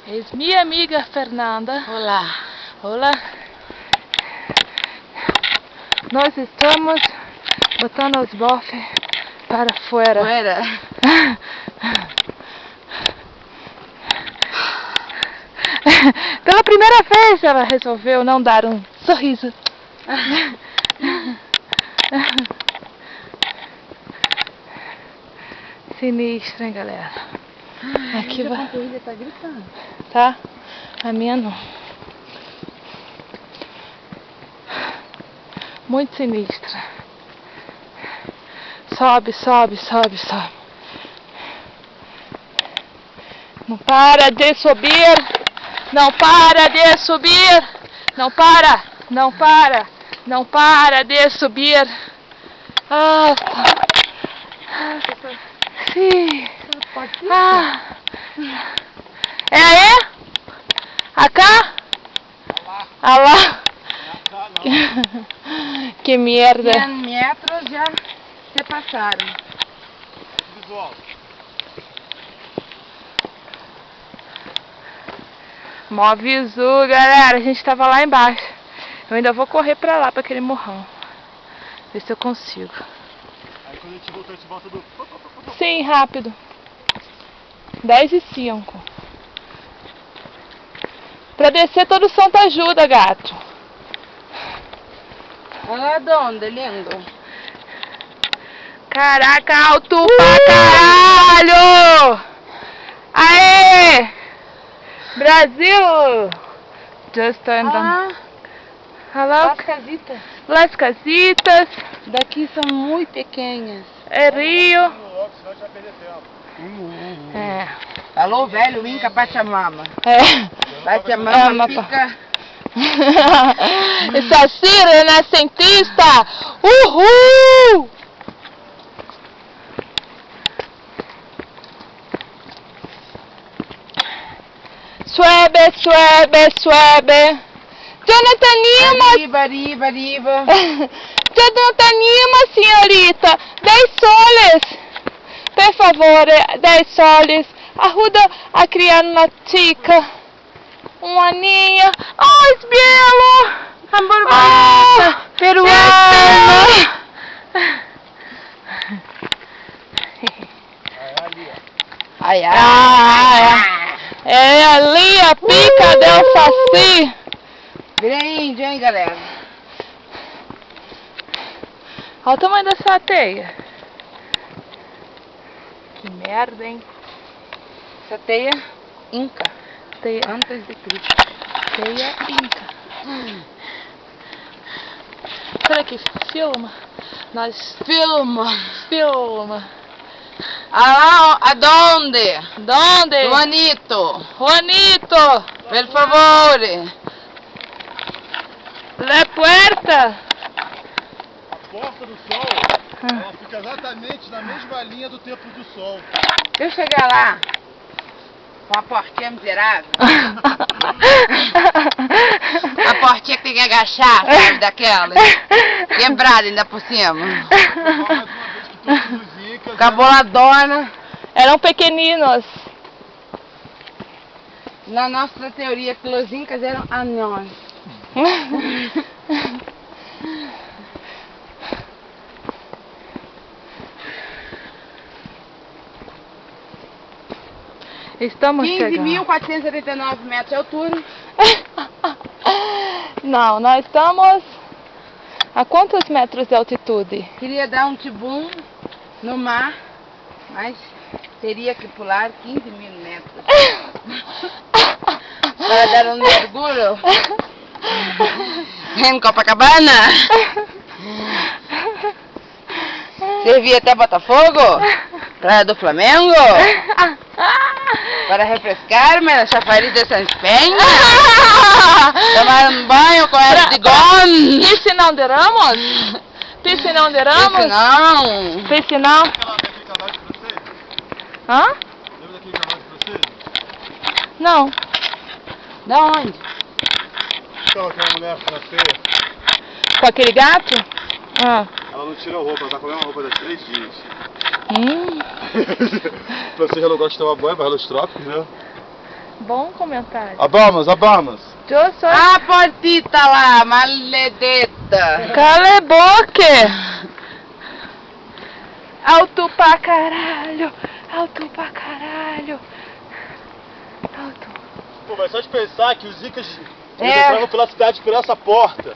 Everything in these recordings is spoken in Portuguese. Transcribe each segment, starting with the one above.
Es minha amiga Fernanda. Olá. Olá. Nós estamos botando os bofes para fora. Fuera. Pela primeira vez ela resolveu não dar um sorriso. Sinistra, hein, galera? Aqui vai. A corrida tá gritando. Tá? A minha não. Muito sinistra. Sobe, sobe, sobe, sobe. Não para de subir. Não para de subir. Não para. Não para. Não para de subir. Ah, sim. Ah. É aí? Acá? Alá. Que merda. 100 metros já se passaram. Visual. Mó visu, galera. A gente tava lá embaixo. Eu ainda vou correr pra lá, pra aquele morrão. Ver se eu consigo. Aí quando a gente volta do... Sim, rápido. 10h05. Pra descer todo santo ajuda, gato. Olha de onde, lindo. Caraca, alto pra caralho! Aê! Brasil! Just turned on. Hello? As casitas Las Casitas. daqui são muito pequenas. É Rio. Logo, senão a gente vai perder tempo. É. Alô, velho, Inca Pachamama. É. Pachamama É, fica... Saci renascentista! Uhul! Suebe, suebe, suebe. Jonathan Lima! Arriba, arriba, arriba. Jonathan Lima, senhorita! 10 soles! Por favor, 10 soles. Ajuda a criar uma chica. Um aninho. Ai, belo! Hamburguesa peruana. Ai, ai. Ah, é ali a pica del Saci. Grande, hein, galera? Olha o tamanho dessa teia. Que merda, hein? Essa teia Inca, Teia, antes de Cristo. teia inca. Será que filma? Nós filma. Ah, aonde? Donde? Juanito, Juanito! por favor. La puerta! A Porta do Sol, ela fica exatamente na mesma linha do tempo do Sol. Se eu chegar lá com a portinha miserável, a portinha que tem que agachar, sabe, daquela, quebrada ainda por cima, Mais uma vez que todos os incas... com a boladona. Eram pequeninos. Na nossa teoria, que os incas eram anões. Estamos chegando. 15.479 metros de altura. Não, nós estamos a quantos metros de altitude? Queria dar um tibum no mar, mas teria que pular 15.000 metros. Para dar um mergulho em Copacabana. Servia até Botafogo, Praia do Flamengo, para refrescar-me na chafariz de São Penha, tomar um banho com Erdogan. Piscinão de Ramos? Piscinão de Ramos? Não. Piscinão? Daquele casal de francês? Hã? Lembra daquele casal de francês? Não. Da onde? Então, aquela mulher francesa, Com aquele gato? Ah. ela não tira a roupa, ela tá com a mesma roupa das 3 dias. Hum. Francês já não gosta de tomar banho, vai nos trópicos, né? Bom comentário. Vamos. Eu sou... A portita lá, maledeta. Cala a boca! Alto pra caralho! Alto pra caralho! Alto. Pô, mas só de pensar que os Zicas É. entravam pela cidade por essa porta.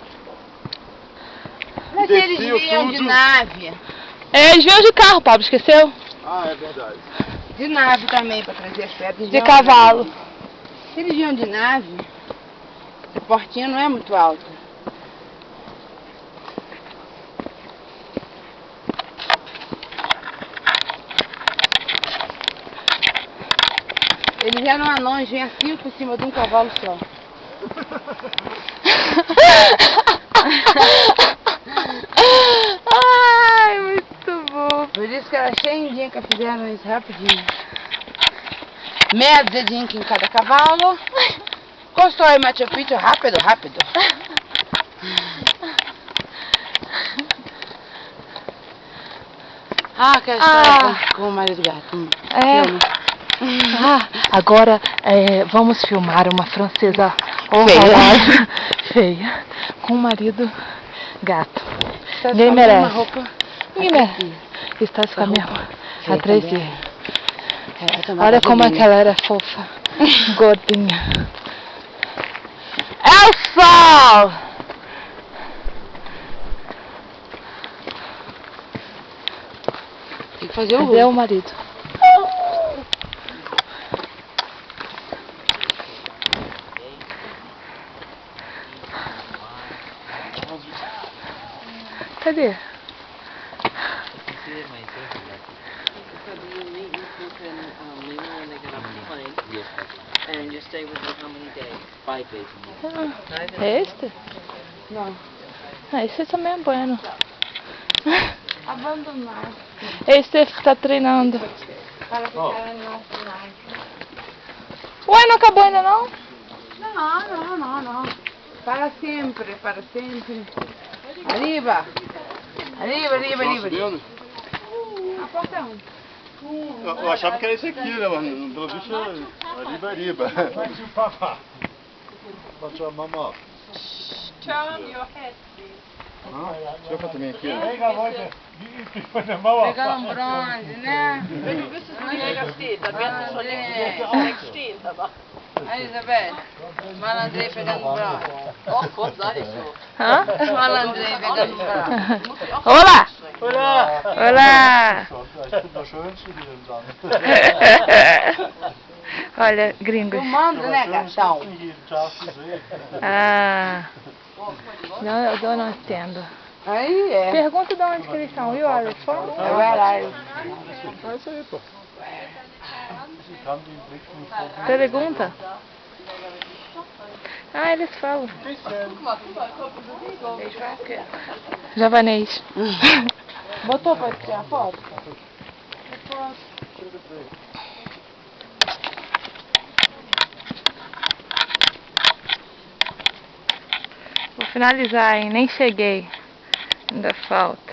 Mas eles vinham de nave. É, eles vinham de carro, Pablo, esqueceu? Ah, é verdade. De nave também, pra trazer as pedras. De cavalo. Se eles vinham de nave, essa portinha não é muito alta. Eles eram anões, vinham assim por cima de um cavalo só. Ai, muito bom. Por isso que era cheio de Inca, fizeram isso rapidinho. Meia dúzia de Inca em cada cavalo. Constrói Machu Picchu rápido, rápido. Ah, que história com o marido gato. Filme. Agora vamos filmar uma francesa horrorosa, feia, com um marido gato. Ninguém merece. Ninguém merece. Estás com a mesma atrás dele. Olha como é que ela era fofa, gordinha. É o sol! Tem que fazer o Cadê o marido? Cadê? And you stay with them how many days? 5 days. É este? Não. Esse também é bueno. Abandonar. Este está treinando. Para ficar na cidade. Ué, não acabou ainda não? Não. Para sempre, para sempre. Arriba. Arriba. A porta é onde? Eu achava que era esse aqui, né, mano? Pelo visto é Riba. What's your papa? What's your mama? Turn your head, Deixa eu também aqui. Pegando um bronze, né? Aí, Isabel. Malandrei pegando bronze. Hã? Malandrei pegando bronze. Olá! Olá! Olá! Olha, gringos. Filmando, né, gatão? Ah. Não, eu não entendo. Aí é. Pergunta de onde que eles são. E olha, foram? É o horário. É isso aí, pô. Pergunta. Ah, eles falam. Eles falam o quê? Javanês. Botou pra tirar foto? Vou finalizar, hein? Nem cheguei. Ainda falta.